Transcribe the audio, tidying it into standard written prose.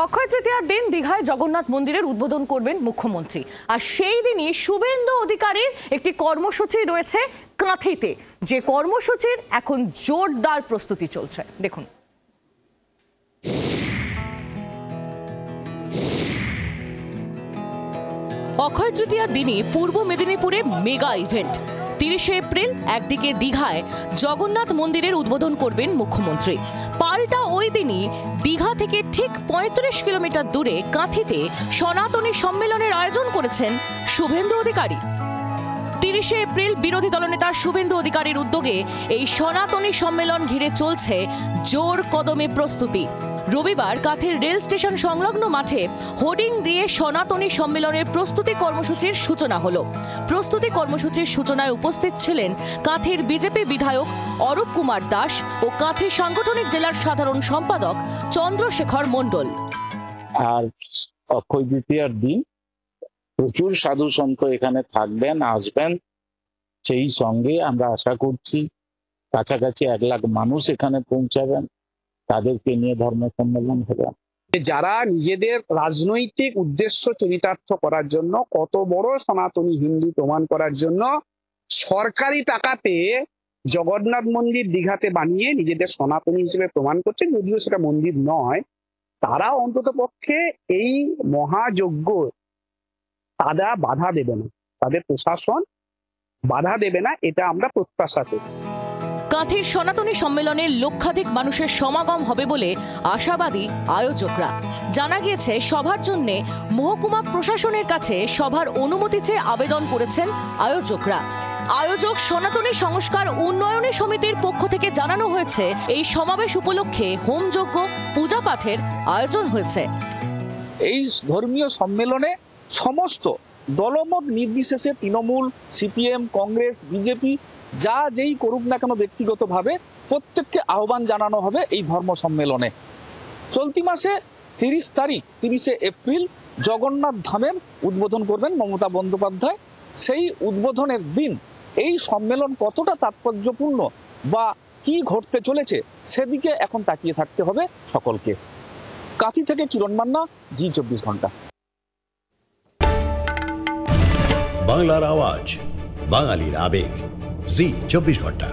অক্ষয় তৃতীয়ার দিন দীঘায় জগন্নাথ মন্দিরের উদ্বোধন করবেন মুখ্যমন্ত্রী। আর সেই দিনই শুভেন্দু অধিকারীর একটি কর্মসূচি রয়েছে কাঁথিতে, যে কর্মসূচির এখন জোরদার প্রস্তুতি চলছে। দেখুন। অক্ষয় তৃতীয়ার দিনে পূর্ব মেদিনীপুরে মেগা ইভেন্ট। 30 এপ্রিল একদিকে দীঘায় জগন্নাথ মন্দিরের উদ্বোধন করবেন মুখ্যমন্ত্রী। পাল্টা ওই দিনই দীঘা থেকে ঠিক 35 কিলোমিটার দূরে কাঁথিতে সনাতনী সম্মেলনের আয়োজন করেছেন শুভেন্দু অধিকারী। 30 এপ্রিল বিরোধী দলনেতা শুভেন্দু অধিকারীর উদ্যোগে এই সনাতনী সম্মেলন ঘিরে চলছে জোর কদমে প্রস্তুতি। রবিবার কাঁথির রেল স্টেশন সংলগ্ন মাঠে হোর্ডিং দিয়ে সনাতনী সম্মেলনের প্রস্তুতি কর্মসূচির সূচনা হলো। প্রস্তুতি কর্মসূচির সূচনায় উপস্থিত ছিলেন কাঁথির বিজেপি বিধায়ক অরূপ কুমার দাস ও কাঁথি সাংগঠনিক জেলার সাধারণ সম্পাদক চন্দ্রশেখর মণ্ডল। আর অক্ষয় তৃতীয়ার দিন প্রচুর সাধু সন্ত এখানে থাকবেন, আসবেন। সেই সঙ্গে আমরা আশা করছি কাছাকাছি 1 লাখ মানুষ এখানে পৌঁছাবেন, তাদেরকে নিয়ে ধর্ম সম্মেলন হবে। যারা নিজেদের রাজনৈতিক উদ্দেশ্য চরিতার্থ করার জন্য, কত বড় সনাতনী হিন্দু প্রমাণ করার জন্য সরকারি টাকাতে জগন্নাথ মন্দির দীঘাতে বানিয়ে নিজেদের সনাতনী হিসেবে প্রমাণ করছে, যদিও সেটা মন্দির নয়, তারা অন্তত পক্ষে এই মহাযজ্ঞ তারা বাধা দেবে না, তাদের প্রশাসন বাধা দেবে না, এটা আমরা প্রত্যাশা করি। কাঁথির সনাতনী সম্মেলনে লক্ষাধিক মানুষের সমাগম হবে বলে আশাবাদী আয়োজকরা। জানা গিয়েছে সভার জন্য মহকুমা প্রশাসনের কাছে সভার অনুমতি চেয়ে আবেদন করেছেন আয়োজকরা। আয়োজক সনাতনী সংস্কার উন্নয়নী সমিতির পক্ষ থেকে জানানো হয়েছে এই সমাবেশ উপলক্ষে হোমযজ্ঞ, পূজা পাঠের আয়োজন হয়েছে। এই ধর্মীয় সম্মেলনে সমস্ত দলমত নির্বিশেষে তৃণমূল, সিপিএম, কংগ্রেস, বিজেপি যা যেই করুক না কেন ব্যক্তিগতভাবে প্রত্যেককে আহ্বান জানানো হবে এই ধর্ম সম্মেলনে। চলতি মাসে 30 এপ্রিল জগন্নাথ ধামের উদ্বোধন করবেন মমতা বন্দ্যোপাধ্যায়। সেই উদ্বোধনের দিন এই সম্মেলন কতটা তাৎপর্যপূর্ণ বা কি ঘটতে চলেছে সেদিকে এখন তাকিয়ে থাকতে হবে সকলকে। কাঁথি থেকে কিরণ মান্না, জি 24 ঘন্টা। বাংলার আওয়াজ, বাঙালির আবেগ, জি 24 ঘন্টা।